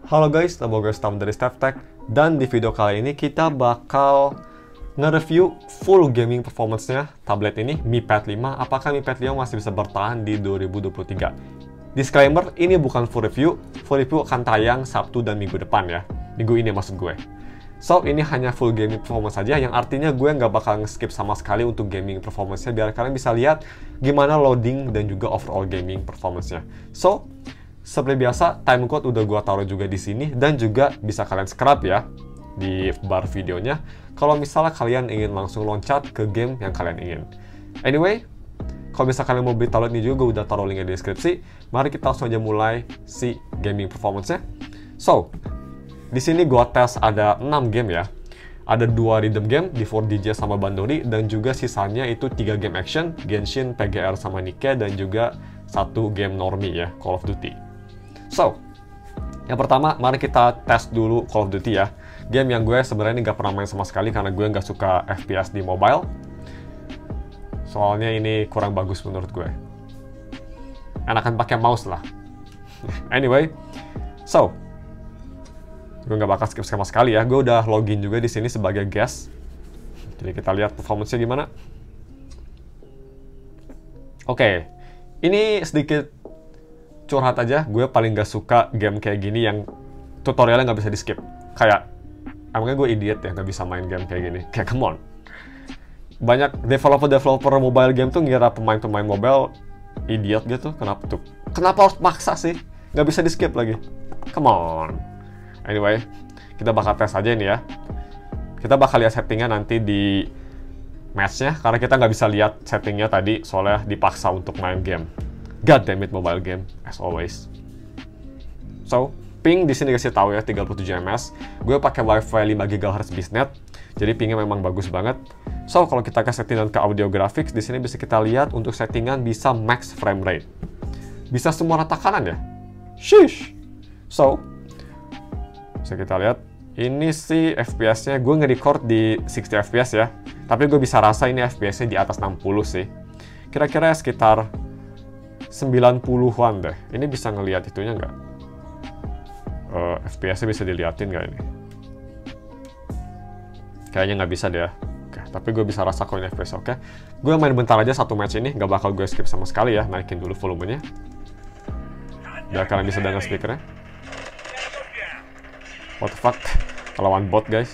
Halo guys, nama gue Stam dari StepTech, dan di video kali ini kita bakal nge-review full gaming performance-nya tablet ini, Mi Pad 5. Apakah Mi Pad 5 masih bisa bertahan di 2023? Disclaimer, ini bukan full review akan tayang Sabtu dan Minggu depan ya. Minggu ini maksud gue. So, ini hanya full gaming performance saja, yang artinya gue nggak bakal nge-skip sama sekali untuk gaming performance-nya, biar kalian bisa lihat gimana loading dan juga overall gaming performance-nya. So, seperti biasa, timecode udah gua taruh juga di sini dan juga bisa kalian scrub ya di bar videonya kalau misalnya kalian ingin langsung loncat ke game yang kalian ingin. Anyway, kalau misalnya kalian mau beli tablet ini juga, gua udah taruh linknya di deskripsi. Mari kita langsung aja mulai si gaming performance-nya. So, di sini gua tes ada 6 game ya. Ada 2 rhythm game di 4DJ sama Bandori, dan juga sisanya itu 3 game action, Genshin, PGR sama Nikke, dan juga 1 game normie ya, Call of Duty. So, yang pertama, mari kita tes dulu Call of Duty ya. Game yang gue sebenarnya nggak pernah main sama sekali karena gue nggak suka FPS di mobile. Soalnya ini kurang bagus menurut gue. Enakan pakai mouse lah. Anyway, so gue nggak bakal skip sama sekali ya. Gue udah login juga di sini sebagai guest. Jadi kita lihat performance-nya gimana. Oke, ini sedikit curhat aja, gue paling gak suka game kayak gini yang tutorialnya nggak bisa di skip. Kayak, emangnya gue idiot ya nggak bisa main game kayak gini? Kayak come on. Banyak developer mobile game tuh ngira pemain-pemain mobile idiot gitu. Kenapa tuh? Kenapa harus maksa sih? Nggak bisa di skip lagi. Come on. Anyway, kita bakal tes aja ini ya. Kita bakal lihat settingnya nanti di match-nya, karena kita nggak bisa lihat settingnya tadi, soalnya dipaksa untuk main game. God damn it, mobile game, as always. So, ping di sini kasih tahu ya, 37 ms. Gue pakai WiFi 5 GHz bisnet, jadi pingnya memang bagus banget. So, kalau kita ke settingan ke audio graphics, di sini bisa kita lihat untuk settingan bisa max frame rate. Bisa semua rata kanan ya? Sheesh! So, bisa kita lihat, ini sih FPS-nya, gue nge-record di 60 FPS ya. Tapi gue bisa rasa ini FPS-nya di atas 60 sih. Kira-kira sekitar 90-an deh. Ini bisa ngelihat itunya nggak? FPS-nya bisa diliatin nggak ini? Kayaknya nggak bisa deh ya. Oke, tapi gue bisa rasa kok ini FPS. Oke, gue main bentar aja satu match ini, nggak bakal gue skip sama sekali ya. Naikin dulu volumenya biar kalian bisa dengar speakernya. What the fuck? Lawan bot guys.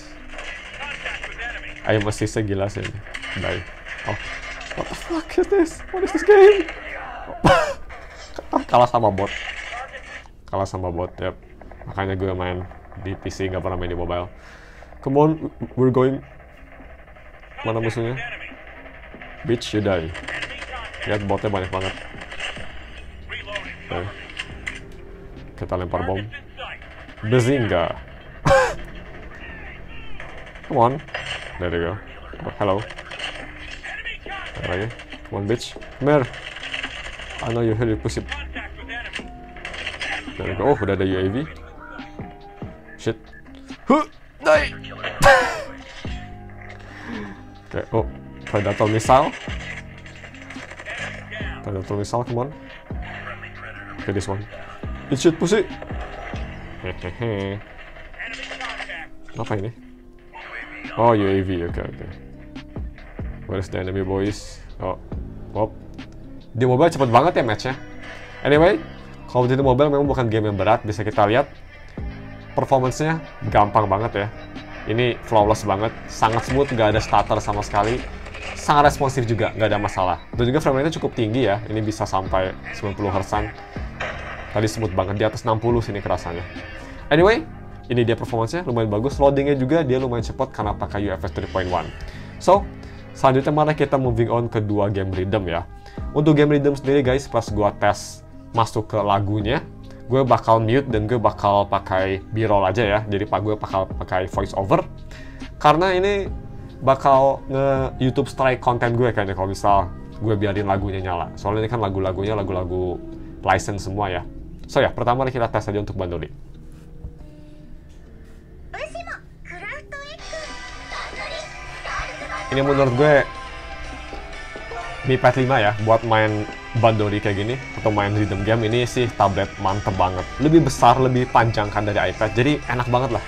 Ayo assist-nya gila sih ini. Baik. Oh, what the fuck is this? What is this game? Kalah sama bot. Kalah sama bot, yep. Makanya gue main di PC, nggak pernah main di mobile. Come on, we're going. Mana musuhnya? Bitch, you die. Lihat botnya banyak banget. Okay. Kita lempar bom. Bazinga. Come on. There you go. Oh, hello. Lagi. Come on, bitch. Come here. I know you heard it, push it. There we go. Oh, udah ada UAV. Shit. Huh, die. Okay. Oh, Predator missile. Predator missile, come on. Okay, this one. Eat shit, pussy. Hehehe. Apa ini? Oh, UAV. Okay. Where's the enemy, boys? Oh, wop. Di mobile cepet banget ya match-nya. Anyway, kalau di mobile memang bukan game yang berat, bisa kita lihat performance-nya gampang banget ya. Ini flawless banget, sangat smooth, nggak ada stutter sama sekali, sangat responsif juga, nggak ada masalah. Dan juga frame rate-nya cukup tinggi ya, ini bisa sampai 90 Hz-an. Tadi smooth banget, di atas 60 sini kerasanya. Anyway, ini dia performance-nya, lumayan bagus. Loading-nya juga dia lumayan cepat karena pakai UFS 3.1. So, selanjutnya mari kita moving on ke 2 game rhythm ya. Untuk game rhythm sendiri guys, pas gua tes masuk ke lagunya, gue bakal mute dan gue bakal pakai B-roll aja ya. Jadi gue bakal pakai voice over. Karena ini bakal nge-YouTube strike konten gue kayaknya kalau misal gue biarin lagunya nyala. Soalnya ini kan lagu-lagunya lagu-lagu license semua ya. So ya, pertama kita tes aja untuk Bandori. Ini menurut gue Mi Pad 5 ya, buat main Bandori kayak gini, atau main rhythm game, ini sih tablet mantep banget. Lebih besar, lebih panjang kan dari iPad, jadi enak banget lah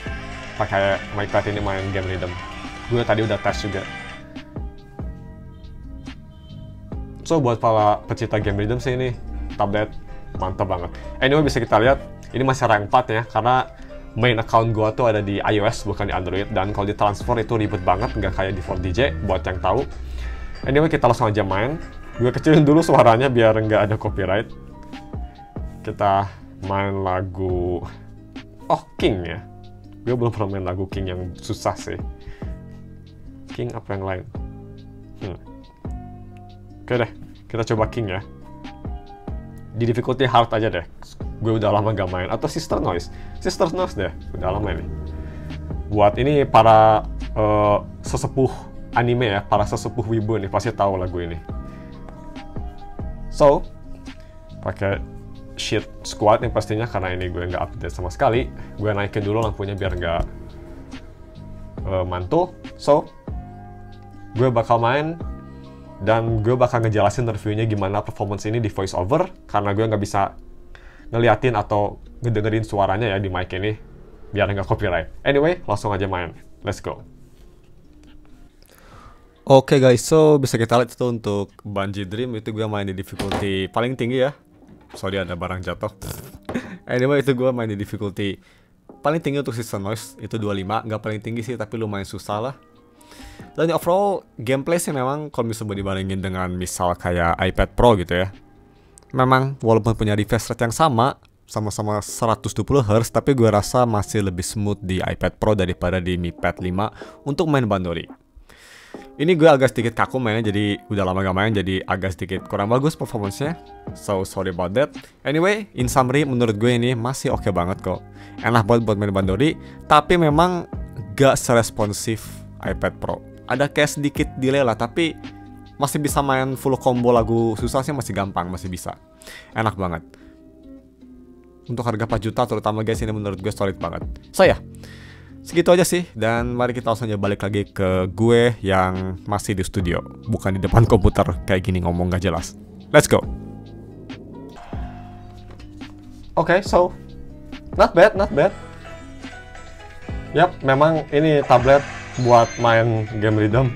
pakai Mi Pad ini main game rhythm. Gue tadi udah tes juga. So, buat para pecinta game rhythm sih ini tablet mantep banget. Anyway, bisa kita lihat, ini masih rank 4 ya, karena main account gue tuh ada di iOS, bukan di Android, dan kalau ditransfer itu ribet banget, nggak kayak di 4DJ, buat yang tahu. Anyway, kita langsung aja main. Gue kecilin dulu suaranya biar nggak ada copyright. Kita main lagu... Oh, King ya. Gue belum pernah main lagu King yang susah sih. King apa yang lain? Oke deh, kita coba King ya. Di difficulty hard aja deh. Gue udah lama gak main. Atau Sister Noise. Sister Noise deh, udah lama ini. Buat ini para sesepuh anime ya, para sesepuh wibu nih pasti tahu lagu ini. So, pakai sheet squad nih pastinya, karena ini gue nggak update sama sekali. Gue naikin dulu lampunya biar nggak mantul. So, gue bakal main dan gue bakal ngejelasin reviewnya gimana performance ini di voice over, karena gue nggak bisa ngeliatin atau ngedengerin suaranya ya di mic ini biar nggak copyright. Anyway, langsung aja main. Let's go. Oke guys, so bisa kita lihat itu untuk Bungee Dream, itu gue main di difficulty paling tinggi ya. Sorry ada barang jatuh. Anyway, itu gue main di difficulty paling tinggi untuk Sister Noise, itu 25. Nggak paling tinggi sih, tapi lumayan susah lah. Dan overall, gameplay sih memang kalau misalnya dibandingin dengan misal kayak iPad Pro gitu ya, memang walaupun punya refresh rate yang sama-sama 120Hz, tapi gue rasa masih lebih smooth di iPad Pro daripada di Mi Pad 5 untuk main Bandori. Ini gue agak sedikit kaku mainnya, jadi udah lama gak main, jadi agak sedikit kurang bagus performance-nya. So, sorry about that. Anyway, in summary, menurut gue ini masih oke banget kok. Enak buat main Bandori, tapi memang gak seresponsif iPad Pro. Ada kayak sedikit delay lah, tapi masih bisa main full combo lagu susah sih, masih gampang, masih bisa. Enak banget. Untuk harga 4 juta terutama guys, ini menurut gue solid banget. So ya, segitu aja sih, dan mari kita langsung aja balik lagi ke gue yang masih di studio, bukan di depan komputer kayak gini ngomong gak jelas. Let's go. Oke, so not bad. Yap, memang ini tablet buat main game rhythm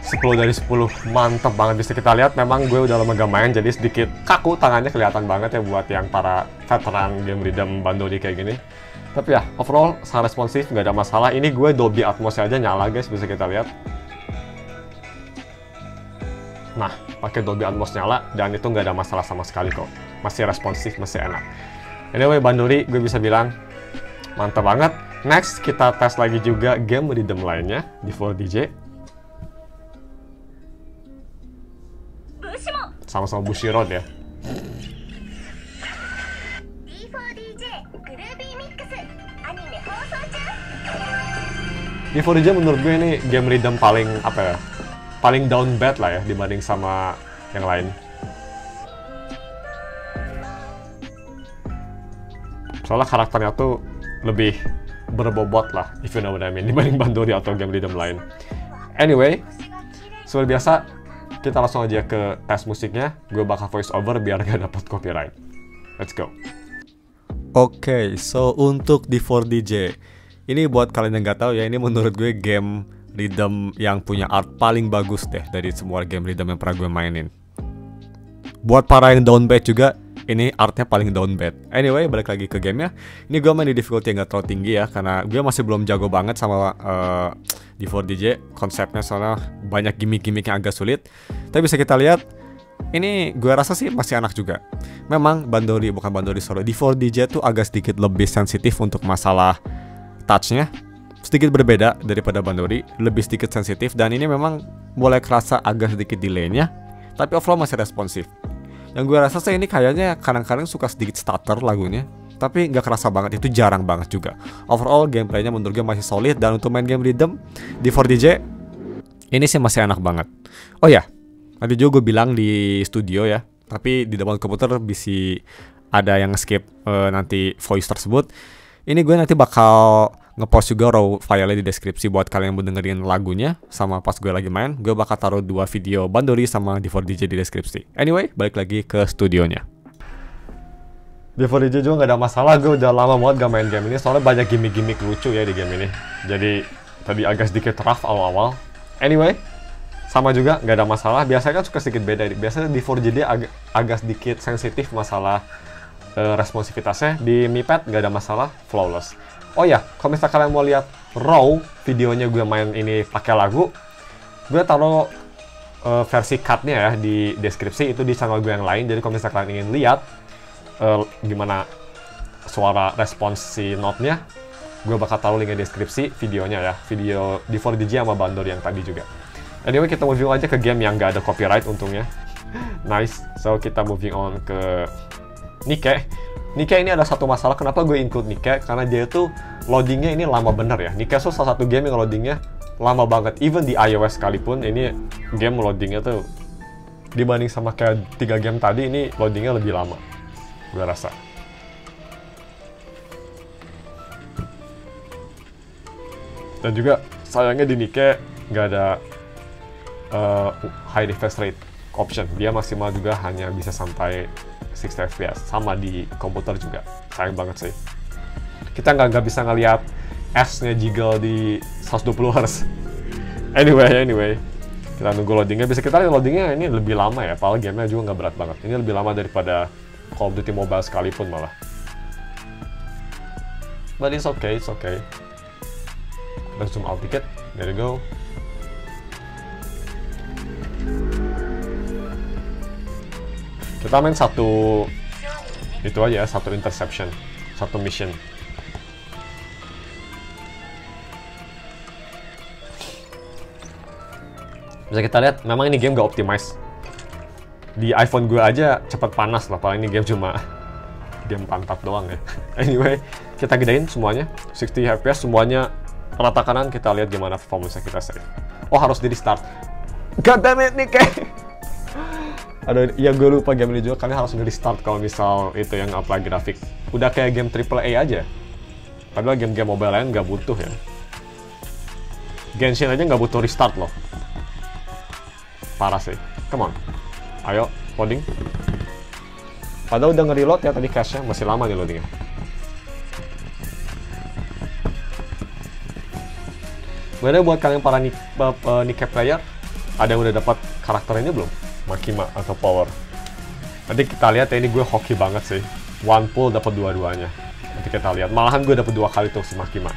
10 dari 10, mantep banget. Bisa kita lihat memang gue udah lama gak main, jadi sedikit kaku tangannya, kelihatan banget ya buat yang para veteran game rhythm Bandori kayak gini. Tapi ya, overall sangat responsif, nggak ada masalah. Ini gue Dolby Atmos aja nyala guys, bisa kita lihat. Nah, pakai Dolby Atmos nyala, dan itu nggak ada masalah sama sekali kok. Masih responsif, masih enak. Anyway, Bandori gue bisa bilang mantap banget. Next, kita tes lagi juga game rhythm lainnya di 4DJ. Sama-sama Bushiroad ya. Di 4DJ menurut gue ini game rhythm paling apa ya, paling down bad lah ya dibanding sama yang lain. Soalnya karakternya tuh lebih berbobot lah, if you know what I mean, dibanding Bandori atau game rhythm lain. Anyway, seperti biasa kita langsung aja ke tes musiknya. Gue bakal voice over biar gak dapet copyright. Let's go. Oke, so untuk di 4DJ ini buat kalian yang nggak tahu ya, ini menurut gue game rhythm yang punya art paling bagus deh dari semua game rhythm yang pernah gue mainin. Buat para yang down bad juga, ini artnya paling down bad. Anyway, balik lagi ke gamenya. Ini gue main di difficulty yang nggak terlalu tinggi ya, karena gue masih belum jago banget sama di 4DJ. Konsepnya soalnya banyak gimmick-gimmick yang agak sulit. Tapi bisa kita lihat, ini gue rasa sih masih enak juga. Memang Bandori, bukan Bandori solo, di 4DJ tuh agak sedikit lebih sensitif untuk masalah touch-nya, sedikit berbeda daripada Bandori, lebih sedikit sensitif, dan ini memang boleh kerasa agak sedikit delay-nya, tapi overall masih responsif. Yang gue rasa sih ini kayaknya kadang-kadang suka sedikit stutter lagunya, tapi nggak kerasa banget, itu jarang banget juga. Overall gameplaynya menurut gue masih solid, dan untuk main game rhythm di 4DJ ini sih masih enak banget. Oh ya, tadi juga gue bilang di studio ya, tapi di depan komputer bisa ada yang skip nanti voice tersebut. Ini gue nanti bakal ngepost juga raw filenya di deskripsi buat kalian yang mau dengerin lagunya. Sama pas gue lagi main, gue bakal taruh 2 video Bandori sama D4DJ di deskripsi. Anyway, balik lagi ke studionya. D4DJ juga gak ada masalah, gue udah lama banget gak main game ini soalnya banyak gimmick-gimmick lucu ya di game ini. Jadi tadi agak sedikit rough awal-awal. Anyway, sama juga gak ada masalah. Biasanya kan suka sedikit beda. Biasanya D4DJ agak sedikit sensitif masalah responsivitasnya. Di Mi Pad gak ada masalah, flawless. Oh ya, kalau misalnya kalian mau lihat raw videonya gue main ini pakai lagu, gue taruh versi cut-nya ya di deskripsi, itu di channel gue yang lain. Jadi kalau misalnya kalian ingin lihat gimana suara respons si note-nya, gue bakal taruh link di deskripsi videonya ya, video D4DJ sama Bandor yang tadi juga. Anyway, kita moving aja ke game yang gak ada copyright untungnya. Nice, so kita moving on ke Nikke. Nikke ini ada satu masalah, kenapa gue include Nikke, karena dia tuh loadingnya ini lama bener ya. Nikke tuh salah satu game yang loadingnya lama banget, even di iOS sekalipun, ini game loadingnya tuh dibanding sama kayak 3 game tadi, ini loadingnya lebih lama, gue rasa. Dan juga sayangnya di Nikke nggak ada high refresh rate option. Dia maksimal juga hanya bisa sampai 60 fps, sama di komputer juga. Sayang banget sih. Kita nggak bisa ngelihat S-nya jiggle di 120 Hz. Anyway, kita nunggu loadingnya. Bisa kita lihat loadingnya ini lebih lama ya, padahal gamenya juga nggak berat banget. Ini lebih lama daripada Call of Duty Mobile sekalipun malah. But it's okay, it's okay. Let's zoom out dikit, there you go. Kita main satu, itu aja, satu interception, satu mission. Bisa kita lihat, memang ini game gak optimize. Di iPhone gue aja cepet panas lah, paling ini game cuma game pantat doang ya. Anyway, kita gedein semuanya, 60 fps semuanya rata kanan, kita lihat gimana performance kita save. Oh, harus di restart. God damn it, Nikke! Aduh, ya gue lupa game ini juga, kalian harus nge-restart kalau misal itu yang apply grafik. Udah kayak game AAA aja. Padahal game-game mobile lain nggak butuh ya. Genshin aja nggak butuh restart loh. Parah sih. Come on. Ayo, loading. Padahal udah nge-reload ya tadi cache-nya, masih lama nih loadingnya. Bener buat kalian para Nikke player, ada yang udah dapat karakter ini belum? Makima atau Power. Nanti kita lihat ya, ini gue hoki banget sih. One pull dapat dua-duanya. Nanti kita lihat. Malahan gue dapat 2 kali tuh si Makima.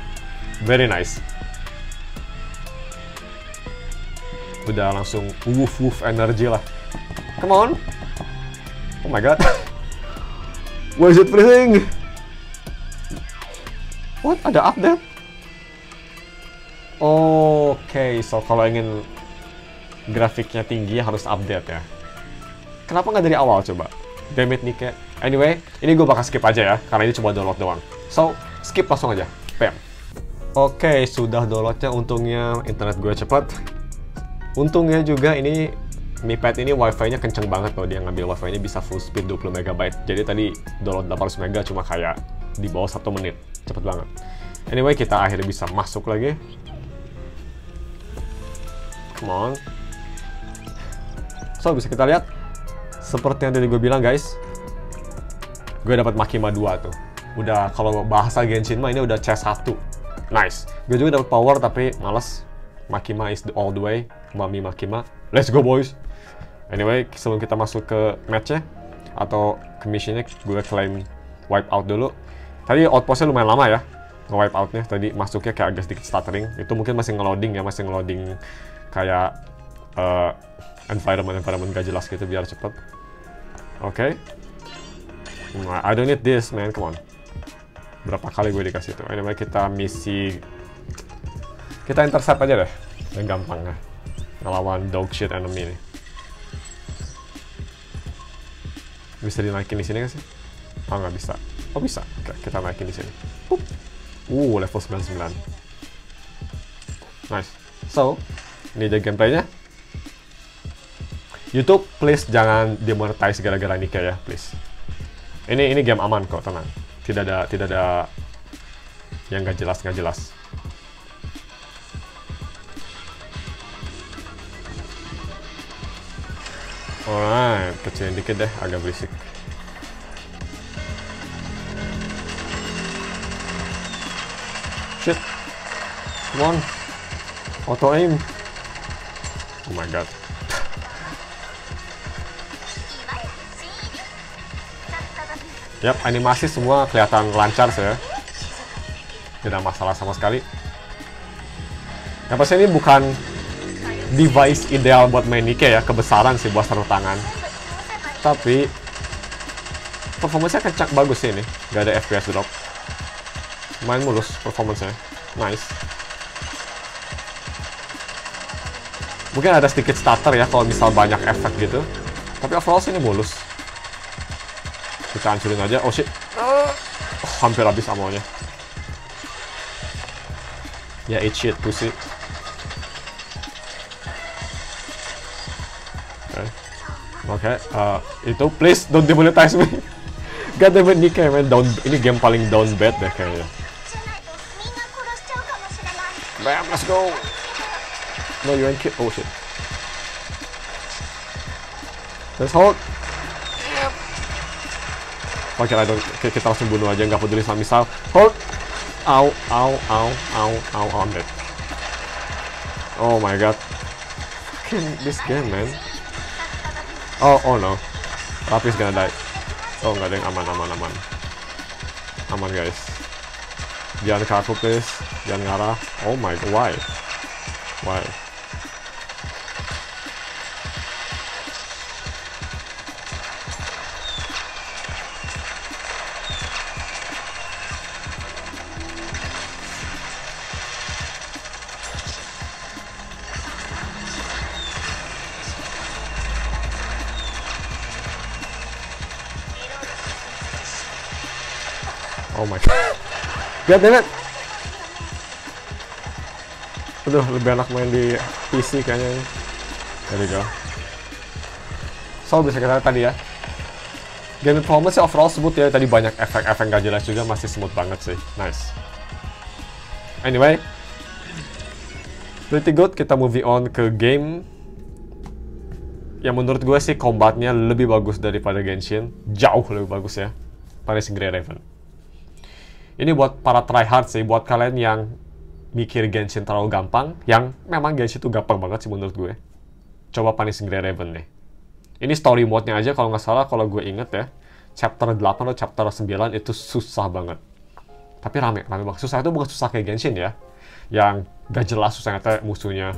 Very nice. Udah langsung woof energy lah. Come on. Oh my god. Why is it freezing? What? Ada update? Oke, so kalau ingin grafiknya tinggi harus update ya. Kenapa nggak dari awal coba? Damn it, Nikke. Anyway, ini gue bakal skip aja ya, karena ini cuma download doang. So, skip langsung aja. Bam. Oke, sudah downloadnya. Untungnya internet gue cepat. Untungnya juga ini Mi Pad ini wifi-nya kenceng banget loh. Dia ngambil wifi-nya bisa full speed 20 MB. Jadi tadi download 800 MB cuma kayak di bawah 1 menit. Cepet banget. Anyway, kita akhirnya bisa masuk lagi. Come on. So, bisa kita lihat seperti yang tadi gue bilang guys, gue dapat Makima 2 tuh. Udah, kalau bahasa Genshin mah ini udah C1. Nice. Gue juga dapat power tapi males. Makima is the all the way. Mami Makima. Let's go boys. Anyway, sebelum kita masuk ke match-nya atau ke mission-nya, gue claim wipe out dulu. Tadi outpost-nya lumayan lama ya, nge-wipe out-nya. Tadi masuknya kayak agak sedikit stuttering. Itu mungkin masih nge-loading ya, masih nge-loading kayak environment gak jelas gitu biar cepet. Oke. Nah, I don't need this man, come on. Berapa kali gue dikasih itu. Anyway, kita misi, kita intercept aja deh, yang gampang ya, ngelawan dog shit enemy nih. Bisa dinaikin di sini gak sih? Oh, nggak bisa. Oh, bisa. Oke, kita naikin di sini. Level 99. Nice. So, ini aja gameplaynya. YouTube, please jangan demonetize gara-gara Nikke ya, please. Ini game aman kok, tenang. Tidak ada yang nggak jelas. Alright, kecilin dikit deh, agak berisik. Shit, come on, auto aim. Oh my god. Yap, animasi semua kelihatan lancar sih ya. Tidak masalah sama sekali. Yang pasti ini bukan device ideal buat main Nikke ya, kebesaran sih buat sarung tangan. Tapi performanya kencang, bagus sih ini, gak ada FPS drop. Main mulus performanya, nice. Mungkin ada sedikit stutter ya kalau misal banyak efek gitu. Tapi overall sih ini mulus. Kita hancurin aja, oh shit. Hampir habis ammonya. Ya, eat shit, pussy. Oke, itu please don't demonetize me. God damn it, Nikke, man. Ini game paling down bad deh kayaknya. Bam, let's go. No, you ain't kid. Oh shit. Let's hold. Oke, kita langsung bunuh aja, nggak peduli sama misal. Hold. Ow, I'm dead. Oh my god. Fucking this game, man. Oh no. Rapi's gonna die. Oh, nggak ada yang aman. Aman, guys. Jangan ke aku, please. Jangan ngarah. Oh my god, why? Oh my god. God damn it. Aduh, lebih enak main di PC kayaknya. There we go. So, bisa kita lihat tadi ya. Game performance overall smooth ya. Tadi banyak efek-efek gak jelas juga, masih smooth banget sih. Nice. Anyway, pretty good. Kita moving on ke game yang menurut gue sih combatnya lebih bagus daripada Genshin. Jauh lebih bagus ya. Punishing Gray Raven. Ini buat para tryhard sih, buat kalian yang mikir Genshin terlalu gampang, yang memang Genshin itu gampang banget sih menurut gue. Coba Punishing Gray Raven nih. Ini story mode-nya aja kalau nggak salah, kalau gue inget ya, chapter 8 atau chapter 9 itu susah banget. Tapi rame banget. Susah itu bukan susah kayak Genshin ya, yang gak jelas susahnya, musuhnya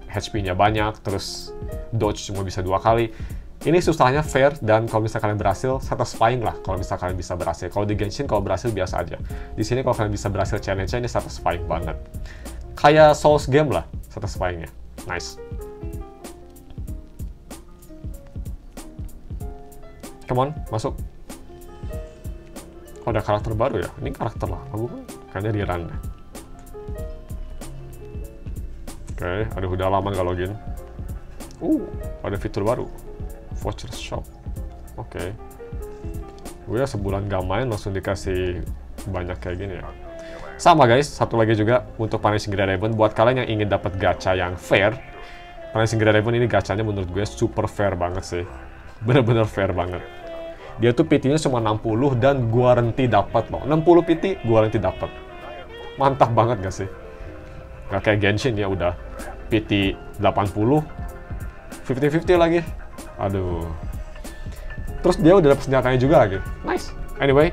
HP-nya banyak, terus dodge cuma bisa 2 kali. Ini susahnya fair, dan kalau misalnya kalian berhasil, satisfying lah kalau misalnya kalian bisa berhasil. Kalau di Genshin, kalau berhasil biasa aja. Di sini kalau kalian bisa berhasil challenge-nya, ini satisfying banget. Kayak Souls game lah, satisfying-nya. Nice. Come on, masuk. Oh, ada karakter baru ya? Ini karakter lah, bukan? Kayaknya di run deh. Oke, aduh udah lama nggak login. Ada fitur baru. Vouchers shop. Oke. Gue sebulan gak main langsung dikasih banyak kayak gini ya. Sama guys, satu lagi juga untuk Punishing Gray Raven. Buat kalian yang ingin dapat gacha yang fair, Punishing Gray Raven ini gachanya menurut gue super fair banget sih. Bener-bener fair banget. Dia tuh PT-nya cuma 60 dan guarantee dapat loh. 60 PT guarantee dapat. Mantap banget gak sih? Gak kayak Genshin ya udah PT 80, 50-50 lagi. Aduh. Terus dia udah dapet senjatanya juga lagi. Nice. Anyway,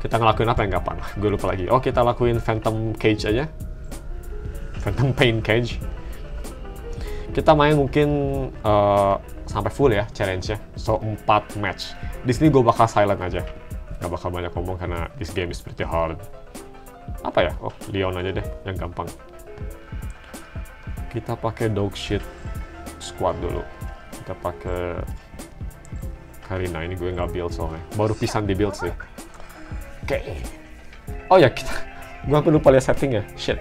kita ngelakuin apa yang gampang? Gue lupa lagi. Oh, kita lakuin Phantom Cage aja. Phantom Pain Cage. Kita main mungkin sampai full ya challenge-nya. So, 4 match. Di sini gue bakal silent aja. Gak bakal banyak ngomong karena this game is pretty hard. Apa ya? Oh, Leon aja deh, yang gampang. Kita pakai dog shit squad dulu. Kita pakai Karina, ini gue nggak build soalnya. Baru pisan di build sih. Oke. Oh ya, gue lupa lihat setting ya. Shit.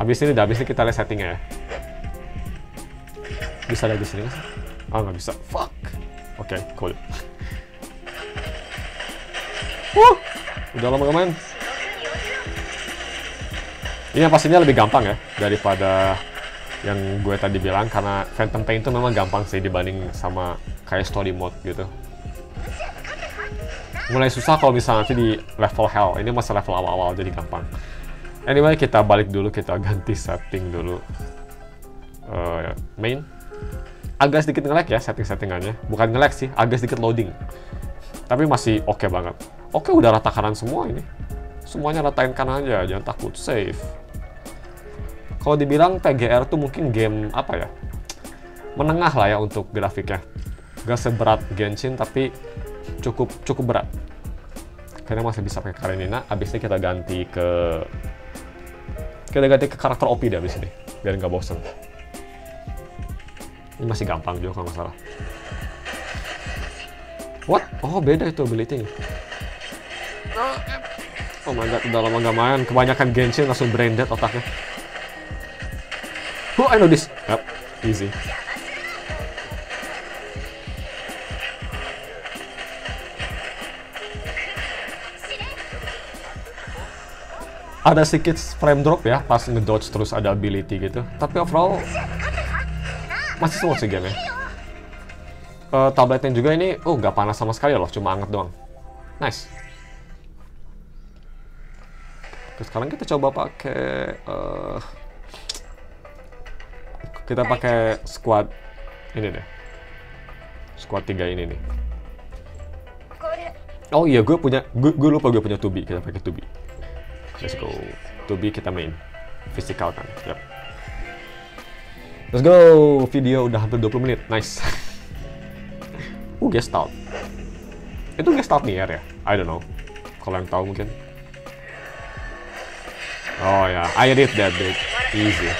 Abis ini kita lihat settingnya ya. Bisa lihat di sini nggak sih? Ah, nggak bisa. Fuck. Oke, cool. Udah lama gak main. Ini yang pastinya lebih gampang ya daripada yang gue tadi bilang, karena Phantom Pain itu memang gampang sih dibanding sama kayak story mode gitu. Mulai susah kalau misalnya nanti di level hell. Ini masih level awal-awal jadi gampang. Anyway, kita balik dulu, kita ganti setting dulu. Main. Agak sedikit nge-lag ya setting-settingannya. Bukan nge-lag sih, agak sedikit loading. Tapi masih oke banget. Oke, udah rata kanan semua ini. Semuanya ratain kanan aja, jangan takut. Save. Kalau dibilang PGR tuh mungkin game apa ya? Menengah lah ya untuk grafiknya. Gak seberat Genshin tapi cukup berat. Karena masih bisa pakai Karenina. Abis ini kita ganti ke karakter OP deh abis ini, biar nggak bosen. Ini masih gampang juga kalau nggak salah. What? Oh beda itu ability-nya. Oh my god, udah lama nggak main. Kebanyakan Genshin langsung brain dead otaknya. Oh, I know this. Yep, easy. Ada sedikit frame drop ya pas ngedodge terus ada ability gitu. Tapi overall masih smooth sih game-nya. Tabletnya juga ini, nggak panas sama sekali loh, cuma anget doang. Nice. Terus sekarang kita coba pakai squad ini deh. Squad 3 ini nih. Oh iya, gue lupa gue punya Tubi. Kita pakai Tubi. Let's go. Tubi kita main. Physical kan. Yep. Let's go. Video udah hampir 20 menit. Nice. Gestalt. Itu Gestalt Nier ya? I don't know. Kalau yang tahu mungkin. Oh ya, I did that bit. Easy.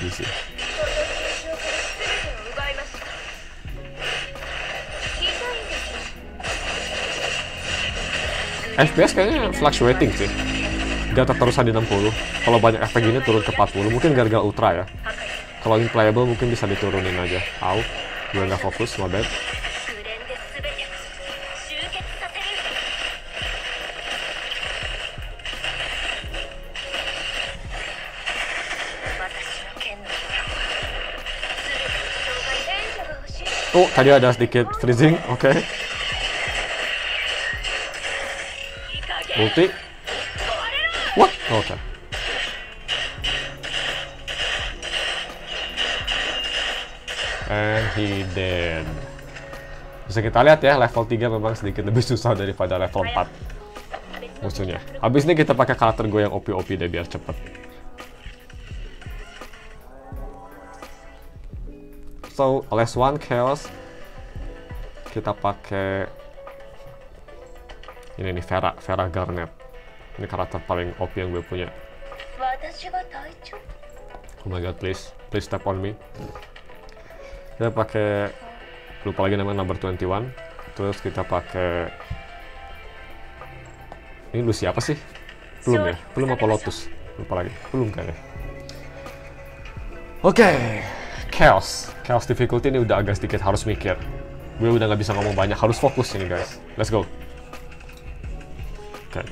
Easy. FPS kayaknya fluctuating sih. Gak terusan di 60. Kalau banyak efek gini turun ke 40. Mungkin gara-gara ultra ya. Kalau yang playable mungkin bisa diturunin aja. Gue nggak fokus, my bad. Oh, tadi ada sedikit freezing, oke. Ulti. What? Oke. And he dead. Bisa kita lihat ya, level 3 memang sedikit lebih susah daripada level 4 musuhnya. Habis ini kita pakai karakter gue yang OP-OP deh biar cepet. So, last one, Chaos. Kita pakai ini nih, Vera Garnet. Ini karakter paling OP yang gue punya. Oh my god, please step on me. Kita pakai, lupa lagi namanya, number 21. Terus kita pakai, ini Lucy apa sih? Belum ya? Belum apa Lotus? Lupa lagi. Belum kayaknya. Oke. Chaos difficulty ini udah agak sedikit harus mikir. Gue udah nggak bisa ngomong banyak, harus fokus ini guys. Let's go. Oke.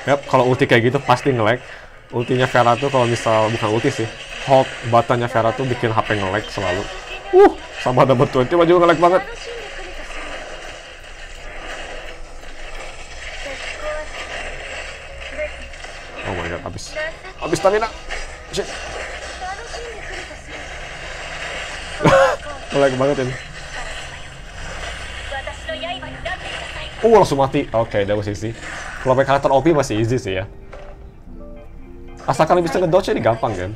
Yap, kalau ulti kayak gitu pasti nge-lag. Ultinya Vera tuh kalau misal, bukan ulti sih, hold buttonnya Vera tuh bikin HP nge-lag selalu. Sama number 21 juga nge-lag banget. Oh my god, habis stamina. Shit. Nge-lag banget ini. Langsung mati. Oke, that was easy. Kalau pakai karakter OP masih easy sih ya. Asalkan bisa ngedodge ini gampang kan.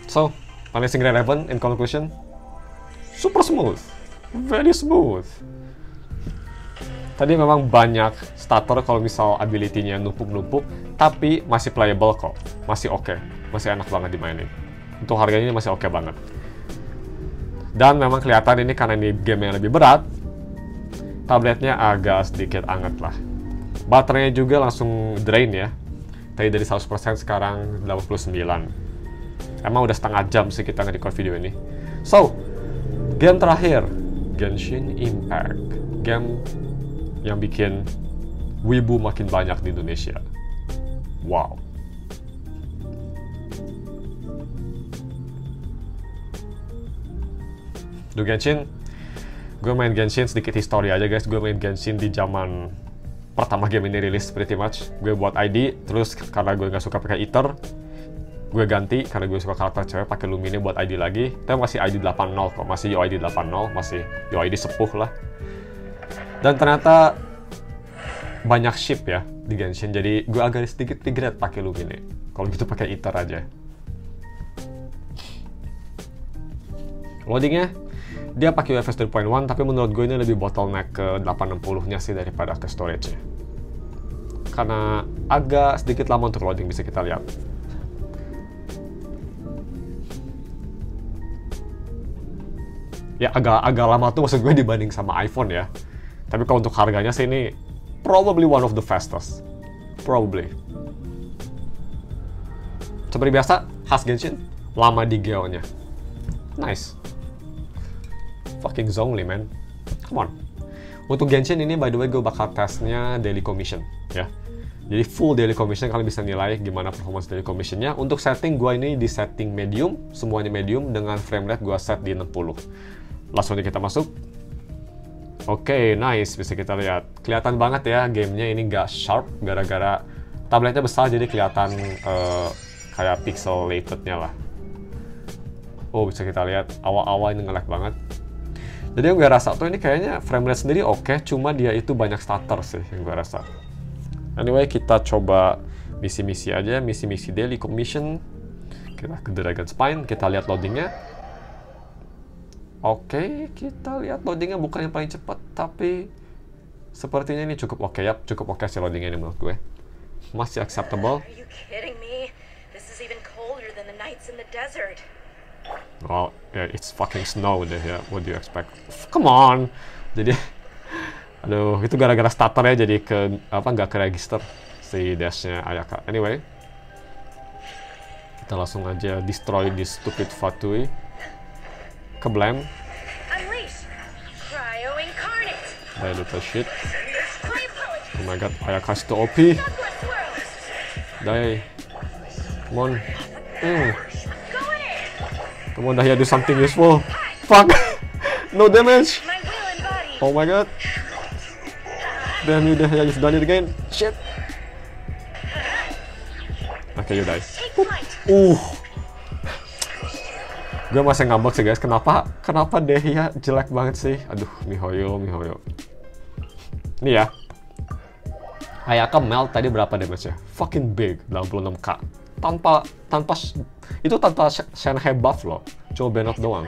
So, Punishing Grade 11 in conclusion, super smooth, very smooth. Tadi memang banyak stutter kalau misal ability-nya numpuk-numpuk, tapi masih playable kok, masih oke, masih enak banget dimainin. Untuk harganya ini masih oke banget. Dan memang kelihatan ini karena ini game yang lebih berat, tabletnya agak sedikit anget lah. Baterainya juga langsung drain ya. Tadi dari 100% sekarang 89. Emang udah setengah jam sih kita nge-record video ini. So, game terakhir, Genshin Impact. Game yang bikin wibu makin banyak di Indonesia. Wow. Do Genshin, gue main Genshin sedikit histori aja guys. Gue main Genshin di zaman pertama game ini rilis pretty much. Gue buat ID, terus karena gue nggak suka pakai Ether, gue ganti karena gue suka karakter cewek pakai Lumine buat ID lagi. Tapi masih ID 80 kok, masih UID 80, masih UID sepuh lah. Dan ternyata banyak ship ya di Genshin, jadi gue agak sedikit regret pakai Lumine. Kalau gitu pakai Ether aja. Loadingnya, dia pakai UFS 3.1, tapi menurut gue ini lebih bottleneck ke 860-nya sih daripada ke storage-nya. Karena agak sedikit lama untuk loading, bisa kita lihat. Ya agak lama tuh maksud gue dibanding sama iPhone ya. Tapi kalau untuk harganya sih ini probably one of the fastest. Probably. Seperti biasa, khas Genshin, lama di GO-nya. Nice. Fucking Zhongli, man. Come on. Untuk Genshin ini, by the way, gue bakal tesnya daily commission, ya. Jadi full daily commission, kalian bisa nilai gimana performance daily commissionnya. Untuk setting, gue ini di setting medium, semuanya medium, dengan frame rate gue set di 60. Langsung aja kita masuk. Oke, nice. Bisa kita lihat. Kelihatan banget ya, gamenya ini gak sharp, gara-gara tabletnya besar, jadi kelihatan kayak pixelated-nya lah. Oh, bisa kita lihat, awal-awal ini nge-lag banget. Jadi yang gue rasa tuh ini kayaknya frame rate sendiri oke, cuma dia itu banyak stutter sih yang gue rasa. Anyway, kita coba misi-misi aja, misi-misi daily commission. Kita ke Dragon Spine, kita lihat loadingnya. Oke, kita lihat loadingnya bukan yang paling cepat, tapi sepertinya ini cukup oke ya, cukup oke sih loadingnya ini menurut gue. Masih acceptable. Oh, yeah, it's fucking snow deh ya. What do you expect? Come on. Jadi, aduh, itu gara-gara stutter ya, jadi nggak ke register si dashnya Ayaka. Anyway, kita langsung aja destroy this stupid Fatui. Keblam. Die little shit. Oh my god, Ayaka is too OP. Die. Come on. Come on, Dahlia, do something useful. Fuck! No damage! Oh my god. Damn you, Dahlia, you've done it again. Shit! Okay, you die. Gue masih ngambek sih guys, kenapa Dahlia jelek banget sih? Aduh, miHoYo. Nih ya. Ayaka melt tadi berapa damage-nya? Fucking big, 86k. Tanpa Shenhe buff loh, cuma Bennett doang.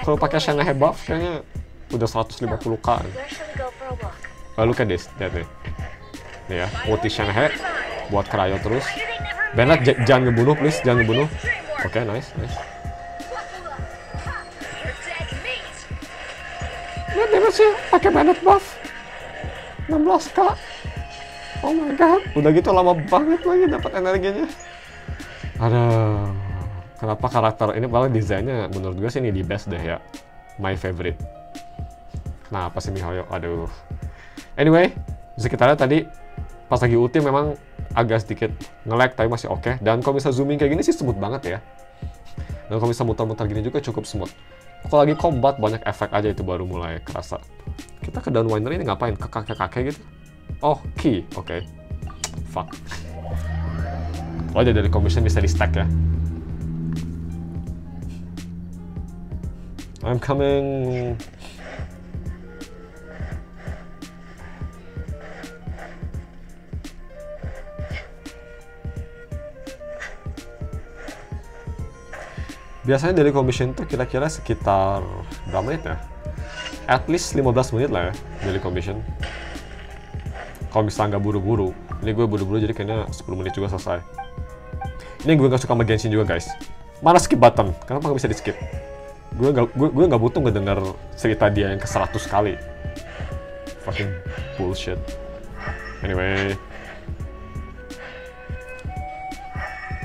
Kalau pakai Shenhe buff kayaknya udah 150k. Look at this, lihat nih. Nih ya, ulti Shenhe buat Cryo terus. Bennett jangan ngebunuh please, jangan ngebunuh. Oke, nice. Lihat damage-nya pakai Bennett buff. 16k. Oh my god, udah gitu lama banget lagi dapat energinya. Aduh, kenapa karakter ini malah desainnya menurut gue sih ini di best deh ya. My favorite. Nah, apa sih miHoYo? Aduh. Anyway, bisa kita lihat tadi pas lagi ulti memang agak sedikit nge-lag tapi masih oke. Dan kalau bisa zooming kayak gini sih smooth banget ya. Dan kalau bisa muter-muter gini juga cukup smooth. Kalau lagi combat banyak efek aja itu baru mulai kerasa. Kita ke Downwinder ini ngapain? Ke kakek-kakek gitu? Oh, key. Oke. Fuck. Oh, dia dari commission bisa di-stack ya. I'm coming. Biasanya dari commission tuh kira-kira sekitar berapa menit ya? At least 15 menit lah ya daily commission. Kalau misalnya nggak buru-buru. Ini gue buru-buru jadi kayaknya 10 menit juga selesai. Ini gue nggak suka sama Genshin juga guys. Mana skip button? Kenapa nggak bisa di skip? Gue nggak butuh ngedenger cerita dia yang ke 100 kali. Fucking bullshit. Anyway,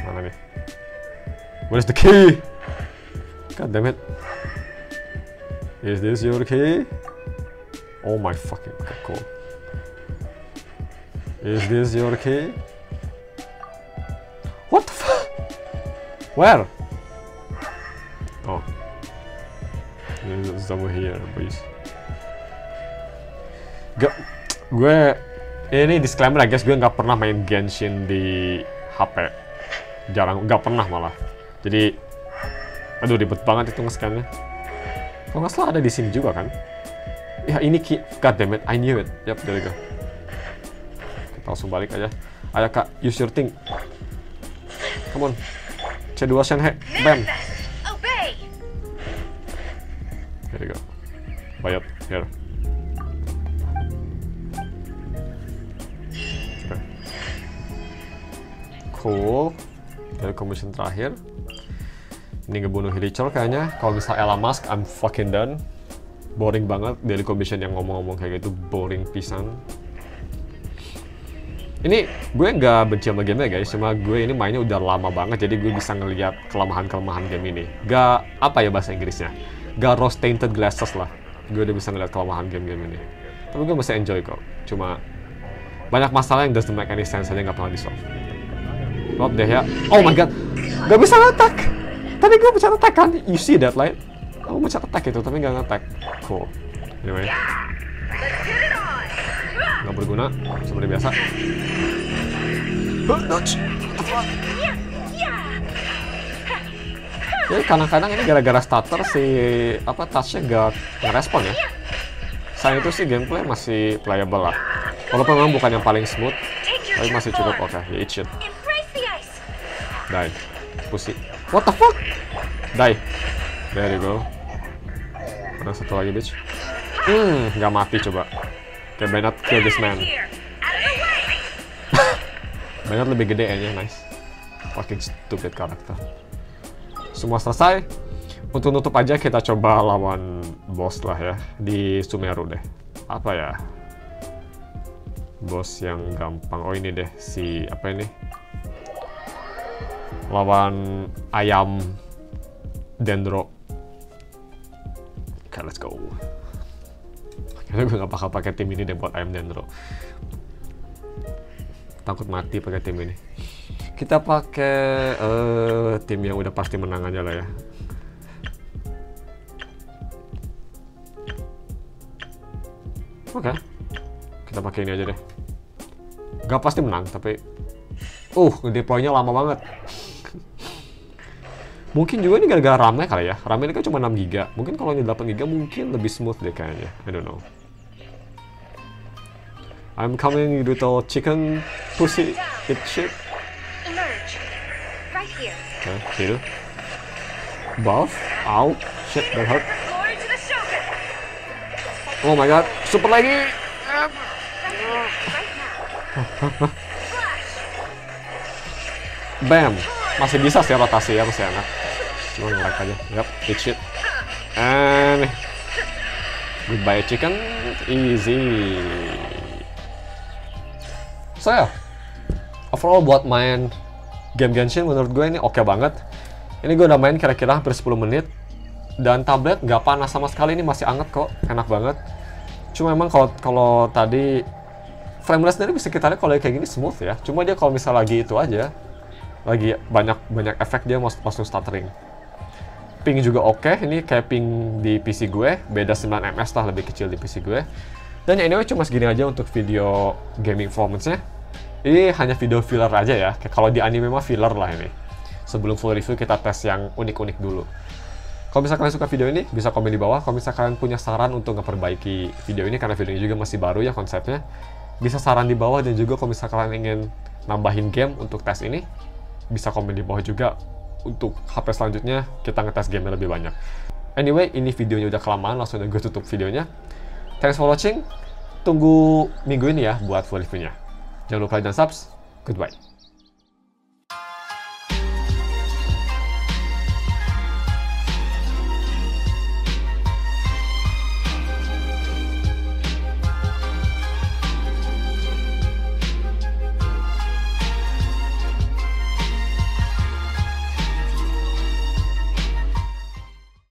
mana nih? Where's the key? God damn it. Is this your key? Oh my fucking god, cool. Is this your key? What the fuck? Where? Oh. It's over here, boys. Gue ini disclaimer I guess, gue nggak pernah main Genshin di HP. Jarang, nggak pernah malah. Jadi, aduh ribet banget itu nge-scan-nya. Kalau nggak salah ada di sini juga kan? Ya ini key, god damn it, I knew it. Yap, there we go. Kita langsung balik aja. Ayo kak, use your thing. Come on. C2 Shenhe, bam. There we go. Bayat, here. Okay. Cool. Dari commission terakhir. Ini ngebunuh Hilichur kayaknya. Kalau misal Ella Mask, I'm fucking done. Boring banget daily commission yang ngomong-ngomong kayak gitu, boring pisan. Ini gue nggak benci sama game guys, cuma gue ini mainnya udah lama banget, jadi gue bisa ngelihat kelemahan-kelemahan game ini. Gak apa ya bahasa Inggrisnya, gak rose tainted glasses lah. Gue udah bisa ngelihat kelemahan game-game ini. Tapi gue masih enjoy kok. Cuma banyak masalah yang doesn't make any sense aja, nggak pernah di solve. What deh ya? Oh my god, gak bisa nge-attack. Tadi gue bisa nge-attack kan? You see that light? Aku bisa attack itu, tapi nggak nge-attack. Cool. Anyway, nggak berguna seperti biasa. Jadi kadang-kadang ini gara-gara starter si touch-nya gak ngerespon ya. Selain itu sih gameplay masih playable lah. Walaupun memang bukan yang paling smooth, tapi masih cukup oke. Ya eat shit. Die. Pussy. What the fuck? Die. There you go. Ada satu lagi bitch. Gak mati coba. Kayak Bennett kill this man. Bennett lebih gede aja, nice. Fucking stupid karakter. Semua selesai. Untuk nutup aja kita coba lawan boss lah ya. Di Sumeru deh. Apa ya? Boss yang gampang. Oh ini deh, si apa ini? Lawan ayam Dendro. Oke, let's go. Kayaknya gue gak bakal pakai tim ini deh buat ayam Dendro. Takut mati pakai tim ini. Kita pakai tim yang udah pasti menang aja lah ya. Oke. Kita pakai ini aja deh. Gak pasti menang, tapi deploy-nya lama banget. Mungkin juga ini gara-gara RAM-nya kali ya. RAM-nya kan cuma 6 GB. Mungkin kalau ini 8 GB mungkin lebih smooth deh kayaknya. I don't know. I'm coming, little chicken pussy eat shit. Okay, kill. Buff. Ow. Shit, that hurt. Oh my god. Super lagi. Bam. Masih bisa sih rotasi ya, masih enak. Cuma nge-lag aja. Yup, eat shit. And goodbye chicken. Easy. So ya, overall buat main game Genshin menurut gue ini oke banget. Ini gue udah main kira-kira hampir 10 menit. Dan tablet nggak panas sama sekali, ini masih anget kok. Enak banget. Cuma emang kalau tadi frame rate sendiri bisa kita lihat kalau kayak gini smooth ya. Cuma dia kalau misal lagi itu aja, lagi banyak efek dia langsung stuttering. Ping juga oke, ini kayak ping di PC gue, beda 9 ms lah, lebih kecil di PC gue. Dan anyway cuma segini aja untuk video gaming performance-nya. Ini hanya video filler aja ya, kayak kalau di anime mah filler lah ini. Sebelum full review kita tes yang unik-unik dulu. Kalau misalkan kalian suka video ini, bisa komen di bawah. Kalau misalkan kalian punya saran untuk memperbaiki video ini, karena video ini juga masih baru ya konsepnya, bisa saran di bawah. Dan juga kalau misalkan kalian ingin nambahin game untuk tes ini, bisa komen di bawah juga. Untuk HP selanjutnya, kita ngetes game lebih banyak. Anyway, ini videonya udah kelamaan, langsung gue tutup videonya. Thanks for watching. Tunggu minggu ini ya buat full reviewnya. Jangan lupa like dan subs. Goodbye.